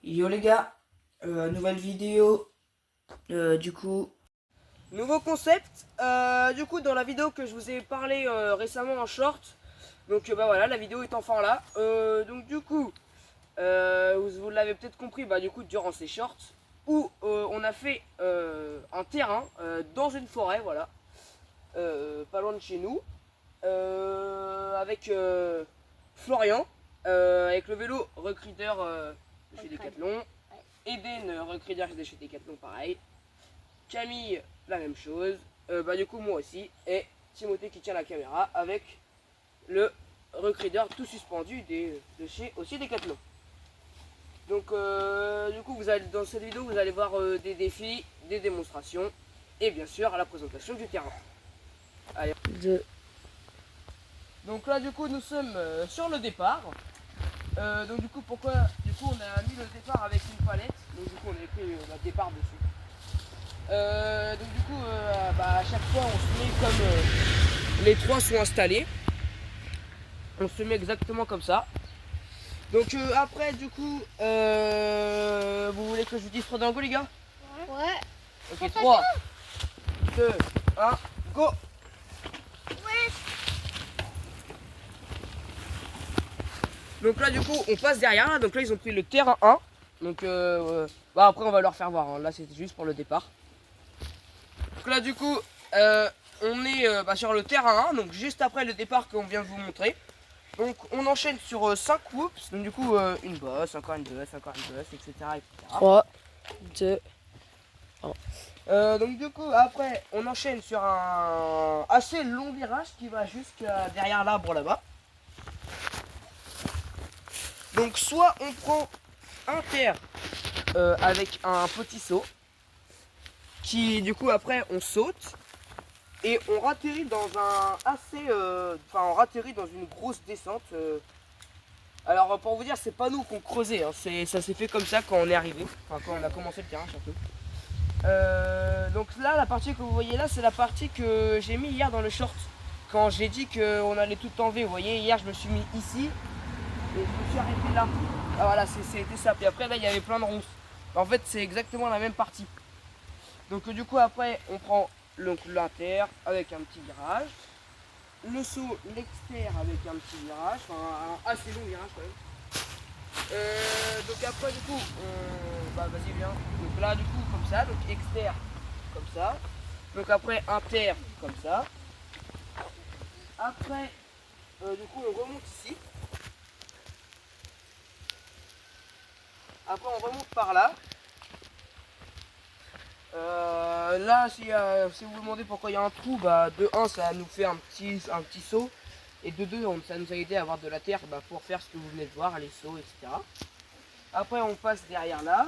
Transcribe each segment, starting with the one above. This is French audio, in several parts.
Yo les gars, nouvelle vidéo, du coup, nouveau concept, du coup dans la vidéo que je vous ai parlé récemment en short, donc bah voilà, la vidéo est enfin là, donc du coup, vous l'avez peut-être compris, bah du coup durant ces shorts, où on a fait un terrain dans une forêt, voilà, pas loin de chez nous, avec Florian, avec le vélo recruteur de chez Decathlon. Eden, recruteur de chez Decathlon, pareil. Camille, la même chose. Bah du coup moi aussi. Et Timothée qui tient la caméra avec le recruteur tout suspendu de chez aussi Decathlon. Donc du coup vous allez, dans cette vidéo vous allez voir des défis, des démonstrations et bien sûr la présentation du terrain. Allez. Donc là du coup nous sommes sur le départ. Donc du coup pourquoi du coup on a mis le départ avec une palette. Donc du coup on a écrit le départ dessus. Donc du coup bah, à chaque fois on se met comme les trois sont installés. On se met exactement comme ça. Donc après du coup vous voulez que je vous dise 3 d'un go les gars? Ouais. Ok, 3, 2, 1, go. Donc là du coup on passe derrière là. Donc là ils ont pris le terrain 1. Donc bah, après on va leur faire voir hein. Là c'était juste pour le départ. Donc là du coup on est bah, sur le terrain 1. Donc juste après le départ qu'on vient de vous montrer. Donc on enchaîne sur 5 whoops. Donc du coup une bosse, encore une bosse, encore une bosse, etc., etc. 3, 2, donc du coup après on enchaîne sur un assez long virage qui va jusqu'à derrière l'arbre là-bas. Donc soit on prend un terre avec un petit saut qui du coup après on saute et on atterrit dans un assez enfin on atterrit dans une grosse descente. Alors pour vous dire c'est pas nous qu'on creusait hein, ça s'est fait comme ça quand on est arrivé, enfin quand on a commencé le terrain surtout. Donc là la partie que vous voyez là c'est la partie que j'ai mis hier dans le short quand j'ai dit qu'on allait tout enlever. Vous voyez hier je me suis mis ici et je me suis arrêté là. Ah voilà c'était ça. Puis après là il y avait plein de ronces. En fait c'est exactement la même partie. Donc du coup après on prend l'inter avec un petit virage. Le saut, l'exter avec un petit virage, enfin un assez long virage quand même. Donc après du coup on... bah vas-y viens. Donc là du coup comme ça, donc exter comme ça. Donc après inter comme ça. Après du coup on remonte ici. Après on remonte par là. Là si vous vous demandez pourquoi il y a un trou, bah de 1 ça nous fait un petit saut. Et de 2 ça nous a aidé à avoir de la terre bah, pour faire ce que vous venez de voir, les sauts, etc. Après on passe derrière là.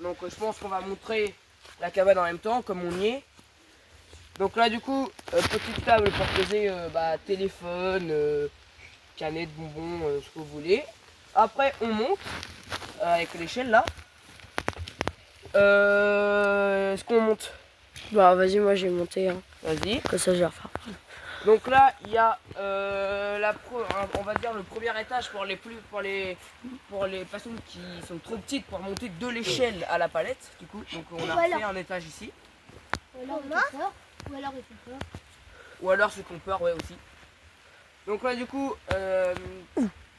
Donc je pense qu'on va montrer la cabane en même temps comme on y est. Donc là du coup petite table pour poser bah, téléphone, canette, bonbons, ce que vous voulez. Après on monte avec l'échelle là. Est-ce qu'on monte? Bah vas-y, moi j'ai monté. Hein. Vas-y. Comme ça je vais refaire. Donc là il y a on va dire le premier étage pour les personnes qui sont trop petites pour monter de l'échelle à la palette. Du coup donc on a fait un étage ici. Ou alors ils font peur. Ou alors ceux qui ont peur, ouais aussi. Donc là du coup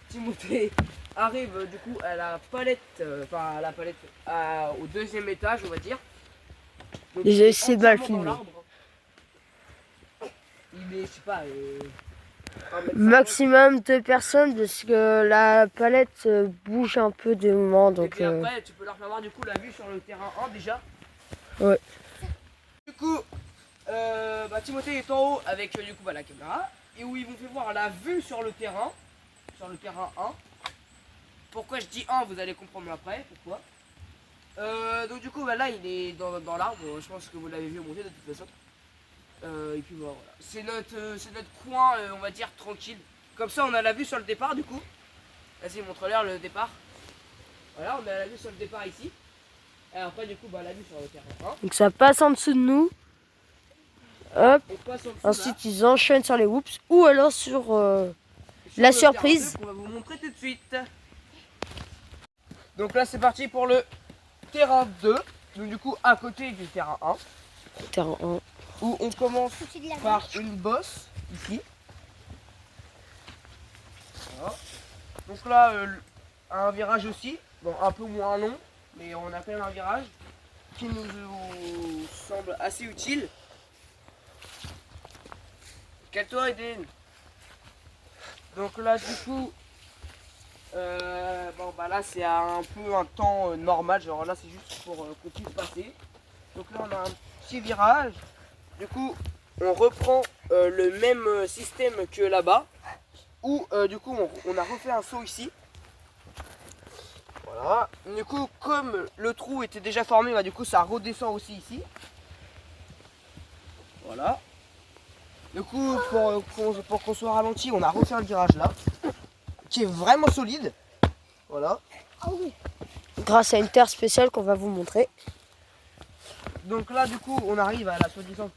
Timothée arrive du coup à la palette, enfin à la palette au deuxième étage on va dire. Donc, Déjà c'est mal filmé. Il est, je sais pas, Maximum 2 personnes parce que la palette bouge un peu de moment. Donc, et puis après tu peux leur faire voir du coup la vue sur le terrain 1 déjà. Ouais. Du coup bah, Timothée est en haut avec du coup bah, la caméra. Et où ils vont faire voir la vue sur le terrain 1. Pourquoi je dis 1 vous allez comprendre après pourquoi. Donc du coup bah, là il est dans l'arbre, je pense que vous l'avez vu monter de toute façon. Et puis bah, voilà, c'est notre coin on va dire tranquille. Comme ça on a la vue sur le départ du coup. Vas-y montre-leur le départ. Voilà on a la vue sur le départ ici. Et après du coup bah, la vue sur le terrain 1. Donc ça passe en dessous de nous. Hop. On passe en dessous, Ensuite ils enchaînent sur les whoops ou alors sur la surprise. On va vous montrer tout de suite. Donc là c'est parti pour le terrain 2. Donc du coup à côté du terrain 1. Terrain 1. Où on commence par une bosse ici. Voilà. Donc là un virage aussi. Bon un peu moins long. Mais on a quand même un virage qui nous semble assez utile. Calme-toi Eden. Donc là du coup bon bah là c'est un peu un temps normal, genre là c'est juste pour qu'on puisse passer. Donc là on a un petit virage. Du coup on reprend le même système que là-bas. Où du coup on a refait un saut ici. Voilà. Du coup comme le trou était déjà formé, bah, du coup ça redescend aussi ici. Voilà. Du coup pour qu'on soit ralenti, on a refait un virage là. Qui est vraiment solide. Voilà. Ah oui. Grâce à une terre spéciale qu'on va vous montrer. Donc là du coup on arrive à la soi-disant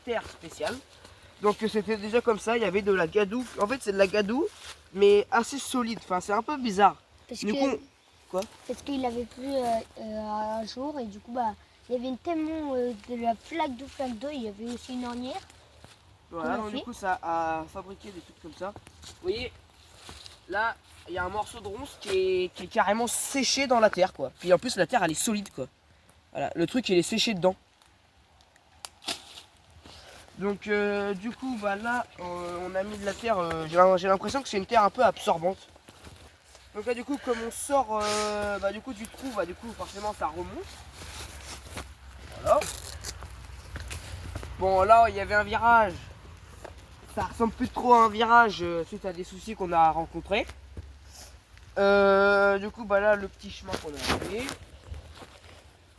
terre spéciale. Donc c'était déjà comme ça, il y avait de la gadoue. En fait c'est de la gadoue mais assez solide. Enfin c'est un peu bizarre. Parce du que, coup, quoi? Parce qu'il avait plu un jour et du coup bah il y avait tellement de la flaque d'eau, il y avait aussi une ornière. Voilà, donc du coup ça a fabriqué des trucs comme ça. Vous voyez, là il y a un morceau de ronce qui est carrément séché dans la terre quoi. Puis en plus la terre elle est solide quoi. Voilà, le truc il est séché dedans. Donc du coup bah là on a mis de la terre, j'ai l'impression que c'est une terre un peu absorbante. Donc là du coup comme on sort bah, du coup du trou, bah, du coup forcément ça remonte. Voilà. Bon là il y avait un virage. Ça ressemble plus trop à un virage suite à des soucis qu'on a rencontrés. Du coup bah là le petit chemin qu'on a fait.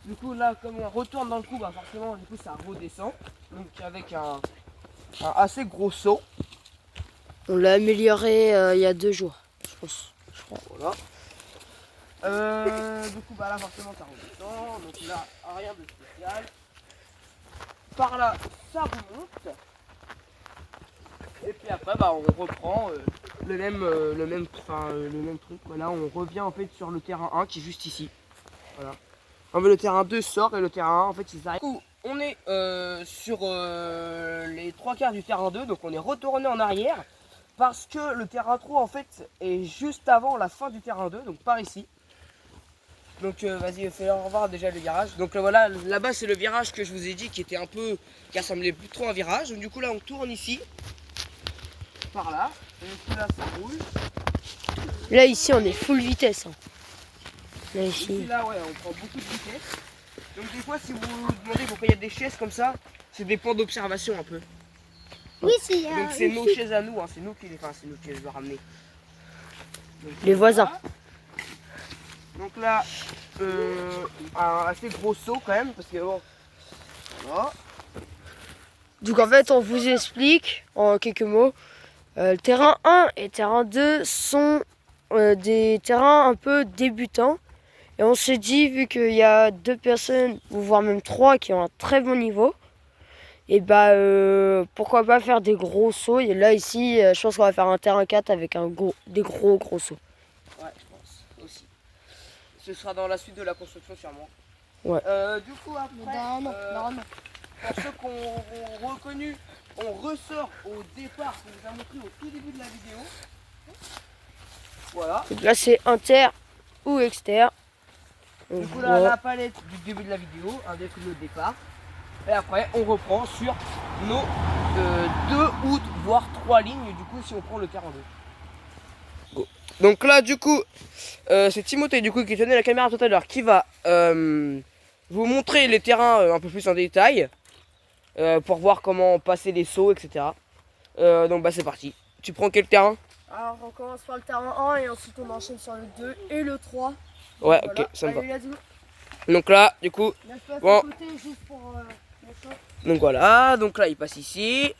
Du coup là comme on retourne dans le trou, bah forcément du coup ça redescend. Donc avec un assez gros saut. On l'a amélioré il y a 2 jours, je pense. Voilà. Du coup bah là forcément ça redescend. Donc là rien de spécial. Par là ça remonte. Et puis après bah on reprend le même truc. Voilà, on revient en fait sur le terrain 1 qui est juste ici. Voilà. En fait, le terrain 2 sort et le terrain 1 en fait il s'arrête. Du coup on est sur les 3/4 du terrain 2, donc on est retourné en arrière. Parce que le terrain 3 en fait est juste avant la fin du terrain 2, donc par ici. Donc vas-y, fais-leur revoir déjà le virage. Donc voilà, là-bas c'est le virage que je vous ai dit qui était un peu, qui ressemblait plus trop à un virage. Donc du coup là on tourne ici, par là, et du coup là ça roule. Là ici on est full vitesse. Hein. Là Ici là ouais, on prend beaucoup de vitesse. Donc des fois si vous vous demandez pourquoi il y a des chaises comme ça, c'est des points d'observation un peu. Oui, c'est Donc c'est nos chaises à nous, hein. C'est nous qui les a ramenées. Donc, les voisins. Donc là, un assez gros saut quand même, parce que bon, voilà. Donc en fait on vous explique en quelques mots. Le terrain 1 et terrain 2 sont des terrains un peu débutants. Et on s'est dit, vu qu'il y a 2 personnes, ou voire même 3 qui ont un très bon niveau, et bah pourquoi pas faire des gros sauts. Et là ici je pense qu'on va faire un terrain 4 avec des gros sauts. Ouais, je pense aussi. Ce sera dans la suite de la construction sûrement. Ouais. Du coup après, normalement. pour ceux qui ont reconnu, on ressort au départ qu'on vous a montré au tout début de la vidéo. Voilà. Donc là c'est inter ou exter. Du coup là, la palette du début de la vidéo avec le départ. Et après on reprend sur nos 2 ou voire 3 lignes du coup si on prend le terrain 2. Donc là du coup c'est Timothée du coup qui tenait la caméra tout à l'heure qui va vous montrer les terrains un peu plus en détail pour voir comment passer les sauts etc. Donc bah c'est parti. Tu prends quel terrain? Alors on commence par le terrain 1 et ensuite on enchaîne sur le 2 et le 3. Ouais, voilà. Ok, ça me va. Donc là du coup bon. Donc voilà, donc là il passe ici.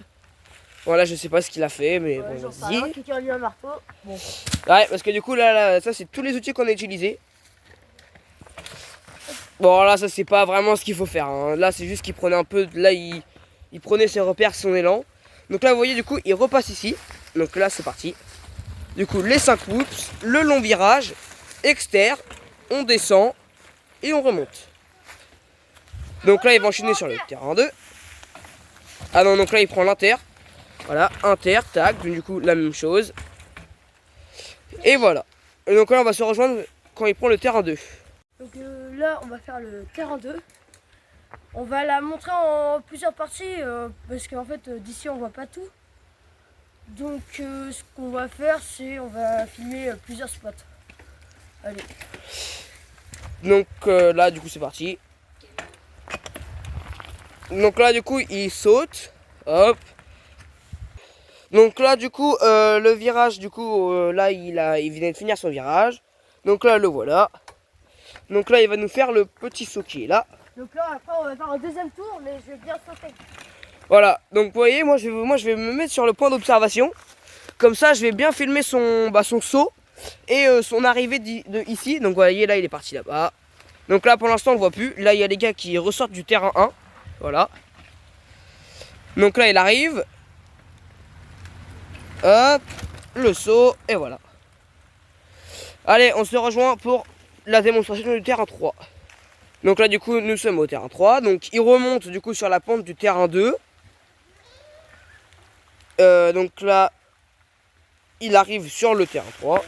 Voilà, je sais pas ce qu'il a fait, mais bon, vas-y. Quelqu'un a mis un marteau. Bon. Ouais, parce que du coup, là ça c'est tous les outils qu'on a utilisés. Bon, là, ça c'est pas vraiment ce qu'il faut faire. Hein. Là, c'est juste qu'il prenait un peu. Là, il prenait ses repères, son élan. Donc là, vous voyez, du coup, il repasse ici. Donc là, c'est parti. Du coup, les 5 whoops, le long virage, exter. on descend et on remonte. Donc là, il va enchaîner sur le terrain 2. Ah non, donc là, il prend l'inter. Voilà, inter, tac, donc du coup, la même chose. Et voilà. Et donc là, on va se rejoindre quand il prend le terrain 2. Donc là, on va faire le terrain 2. On va la montrer en plusieurs parties parce qu'en fait, d'ici, on voit pas tout. Donc ce qu'on va faire, c'est on va filmer plusieurs spots. Allez. Donc là, du coup, c'est parti. Donc là, du coup, il saute. Hop. Donc là, du coup, le virage, du coup, là, il vient de finir son virage. Donc là, le voilà. Donc là, il va nous faire le petit saut qui est là. Donc là, après, on va faire un deuxième tour, mais je vais bien sauter. Voilà. Donc, vous voyez, moi, je vais me mettre sur le point d'observation. Comme ça, je vais bien filmer son saut et son arrivée ici. Donc, vous voyez, là, il est parti là-bas. Donc là, pour l'instant, on ne le voit plus. Là, il y a les gars qui ressortent du terrain 1. Voilà. Donc là, il arrive. Hop, le saut, et voilà. Allez, on se rejoint pour la démonstration du terrain 3. Donc là, du coup, nous sommes au terrain 3. Donc, il remonte, du coup, sur la pente du terrain 2. Donc là, il arrive sur le terrain 3.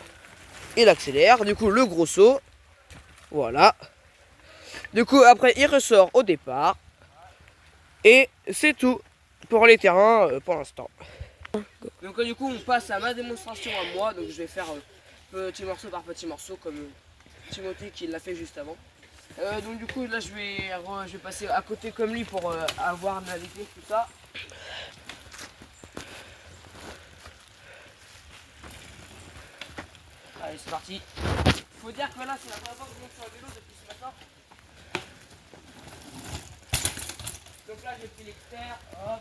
Il accélère, du coup, le gros saut. Voilà. Du coup, après, il ressort au départ. Et c'est tout pour les terrains pour l'instant. Donc du coup on passe à ma démonstration à moi, donc je vais faire petit morceau par petit morceau comme Timothée qui l'a fait juste avant. Donc du coup là je vais passer à côté comme lui pour avoir de la vitesse tout ça. Allez c'est parti. Faut dire que là c'est la première fois que je monte sur un vélo depuis ce matin. Donc là j'ai pris l'extérieur, hop.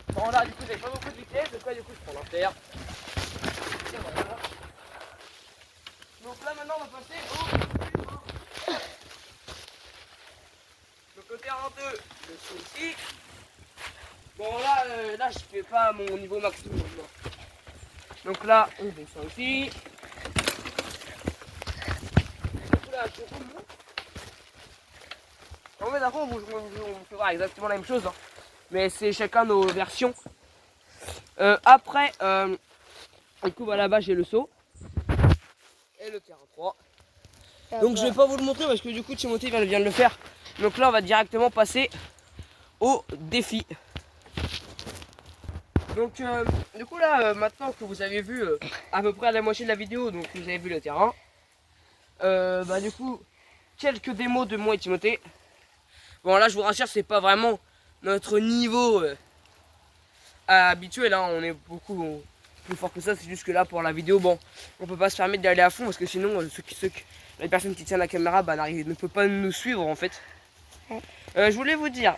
Bon là du coup j'ai pas beaucoup de vitesse, donc là du coup je prends l'inter. Et voilà. Donc là maintenant on va passer au donc au terrain 2, je suis ici. Bon là je fais pas mon niveau maximum. Donc là on descend ici. Donc là je remonte. En fait après on fera exactement la même chose. Hein. Mais c'est chacun nos versions. Après, du coup, bah, là-bas j'ai le saut. Et le terrain 3. Donc je vais pas vous le montrer parce que du coup Timothée vient de le faire. Donc là on va directement passer au défi. Donc du coup là maintenant que vous avez vu à peu près la moitié de la vidéo, donc vous avez vu le terrain. Bah du coup quelques démos de moi et Timothée. Bon là je vous rassure c'est pas vraiment notre niveau habituel, hein. On est beaucoup plus fort que ça, c'est juste que là pour la vidéo, bon, on peut pas se permettre d'aller à fond parce que sinon les personnes qui tiennent la caméra bah, ne peuvent pas nous suivre en fait. Je voulais vous dire,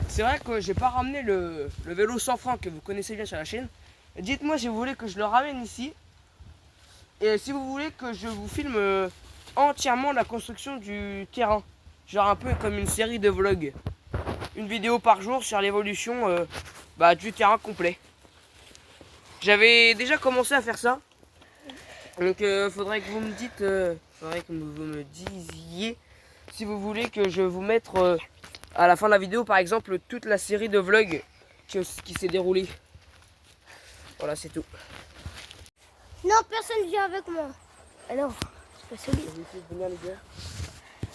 c'est vrai que j'ai pas ramené le vélo sans frein que vous connaissez bien sur la chaîne. Dites-moi si vous voulez que je le ramène ici et si vous voulez que je vous filme entièrement la construction du terrain, genre un peu comme une série de vlogs. Une vidéo par jour sur l'évolution du terrain complet. J'avais déjà commencé à faire ça. Donc faudrait que vous me dites, faudrait que vous me disiez si vous voulez que je vous mette à la fin de la vidéo par exemple toute la série de vlogs qui s'est déroulée. Voilà c'est tout. Non, personne vient avec moi. Alors, c'est pas celui.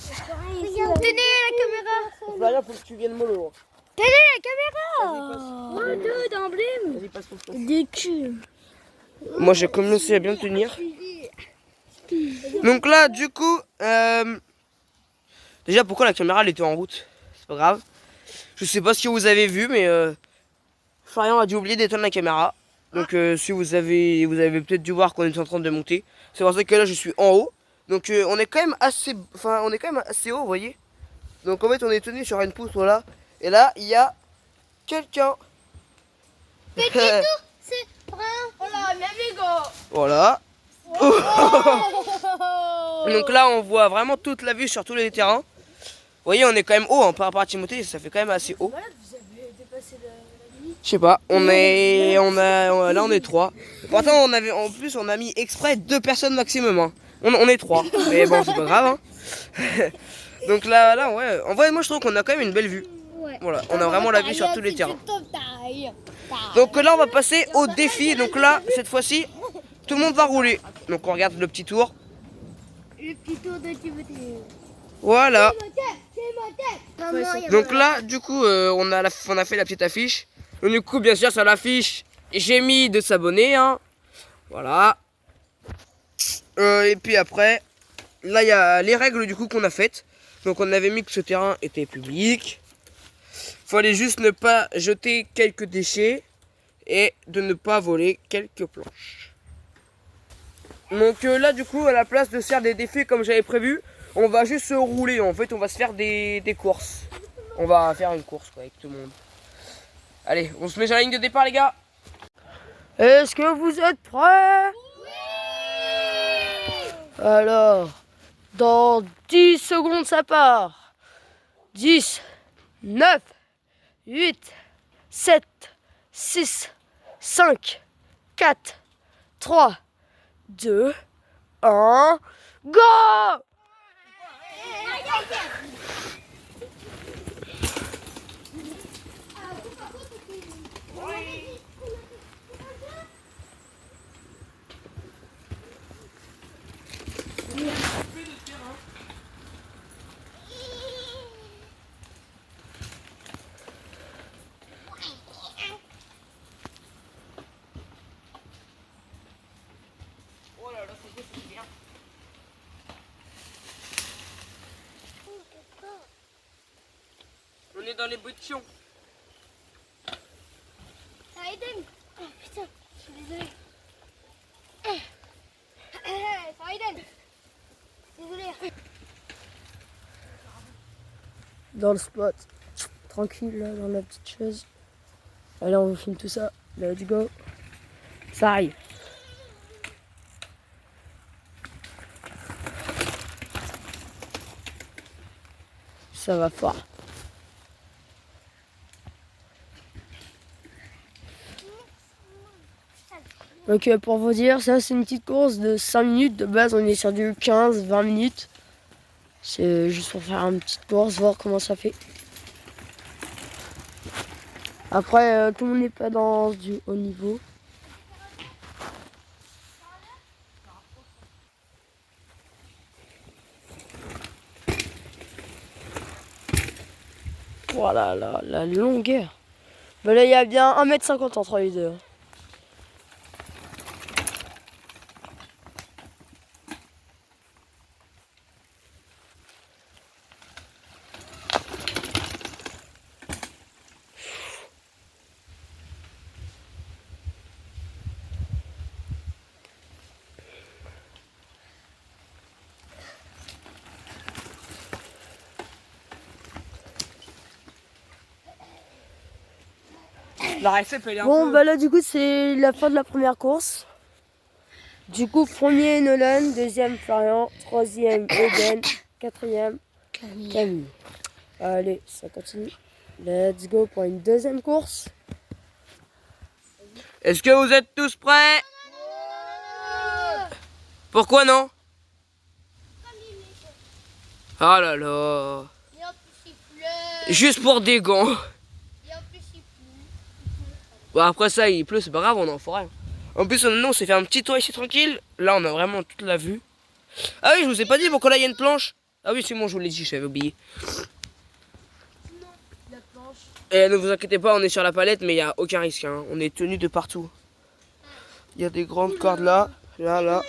Tenez la caméra. Florian, faut que tu viennes mollo. Tenez la caméra. Moi deux d'emblème. Vas-y passe ton temps. Des culs. Moi j'ai commencé à bien tenir. Donc là du coup déjà pourquoi la caméra elle était en route? C'est pas grave. Je sais pas ce que vous avez vu mais Florian a dû oublier d'éteindre la caméra. Donc si vous avez peut-être dû voir qu'on est en train de monter. C'est pour ça que là je suis en haut. Donc on est quand même assez haut, vous voyez. Donc en fait on est tenu sur une poutre là. Et là il y a quelqu'un. C'est vrai. Voilà, mes amigos. Voilà. Donc là on voit vraiment toute la vue sur tous les terrains. Vous voyez on est quand même haut hein, par rapport à Timothée, ça fait quand même assez haut. Voilà, vous avez dépassé la limite. Je sais pas, là on est 3. Pourtant en plus on a mis exprès 2 personnes maximum. Hein. On est 3, mais bon c'est pas grave. Hein. Donc là ouais, en vrai moi je trouve qu'on a quand même une belle vue. Ouais. Voilà, on a vraiment la vue sur tous les terrains. Donc là on va passer au défi. Donc là cette fois-ci tout le monde va rouler. Donc on regarde le petit tour. Le petit tour de Timothée. Voilà. Maman, Donc là du coup on a fait la petite affiche. Donc, du coup bien sûr sur l'affiche j'ai mis de s'abonner. Hein. Voilà. Et puis après là il y a les règles du coup qu'on a faites. Donc on avait mis que ce terrain était public. Fallait juste ne pas jeter quelques déchets et de ne pas voler quelques planches. Donc là du coup à la place de faire des défis comme j'avais prévu, on va juste se rouler. En fait on va se faire des courses. On va faire une course quoi, avec tout le monde. Allez, on se met sur la ligne de départ les gars. Est-ce que vous êtes prêts? Oui. Alors, dans 10 secondes ça part. 10, 9, 8, 7, 6, 5, 4, 3, 2, 1, go! On est dans les boutons. Aiden. Oh putain, je suis désolée. Aiden. Désolée. Dans le spot, tranquille là, dans la petite chaise. Allez, on vous filme tout ça. Let's go. Ça arrive. Ça va fort. Donc pour vous dire, ça c'est une petite course de 5 minutes. De base on est sur du 15-20 minutes. C'est juste pour faire une petite course, voir comment ça fait. Après tout le monde n'est pas dans du haut niveau. Voilà la longueur. Ben là il y a bien 1,50 m entre les deux. La réception elle est un Bon, peu... bah là, du coup, c'est la fin de la première course. Du coup, premier Nolan, deuxième Florian, troisième Eden, quatrième Camille. Allez, ça continue. Let's go pour une deuxième course. Est-ce que vous êtes tous prêts? Pourquoi non? Oh là là. Et en plus, il pleut. Juste pour des gants. Et en plus, il pleut. Bon, après ça, il pleut, c'est pas grave, on est en forêt. En plus, nous, on s'est fait un petit tour ici tranquille. Là, on a vraiment toute la vue. Ah oui, je vous ai pas dit pourquoi là, il y a une planche. Ah oui, c'est bon, je vous l'ai dit, j'avais oublié. La planche. Et ne vous inquiétez pas, on est sur la palette, mais il n'y a aucun risque. Hein. On est tenu de partout. Il y a des grandes cordes là, là.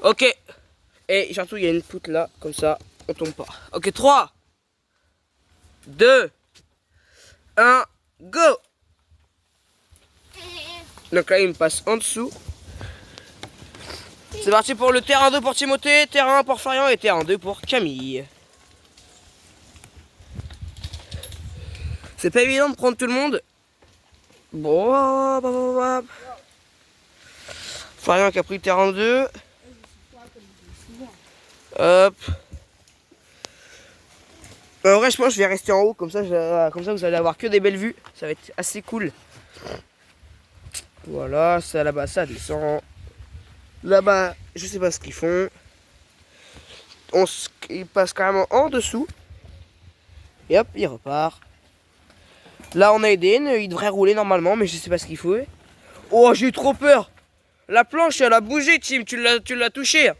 Ok. Et surtout, il y a une poutre là, comme ça, on tombe pas. Ok, 3, 2, 1, go! Donc là, il me passe en dessous. C'est parti pour le terrain 2 pour Timothée, terrain 1 pour Florian et terrain 2 pour Camille. C'est pas évident de prendre tout le monde. Bon, Florian qui a pris le terrain 2. Hop. En vrai, je pense que je vais rester en haut, comme ça vous allez avoir que des belles vues. Ça va être assez cool. Voilà, ça là-bas, ça descend. Là-bas, je sais pas ce qu'ils font. Ils passent carrément en dessous. Et hop, il repart. Là, on a Eden, il devrait rouler normalement, mais je sais pas ce qu'il faut. Oh, j'ai eu trop peur. La planche, elle a bougé, Tim, tu l'as touché.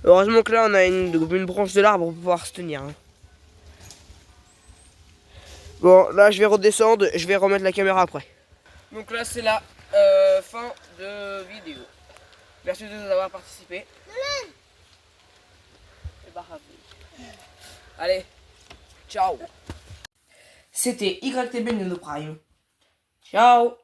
Heureusement que là, on a une branche de l'arbre pour pouvoir se tenir. Hein. Bon, là, je vais redescendre, je vais remettre la caméra après. Donc là, c'est la fin de vidéo. Merci de nous avoir participé. Allez, ciao. C'était YTB Nano Prime. Ciao.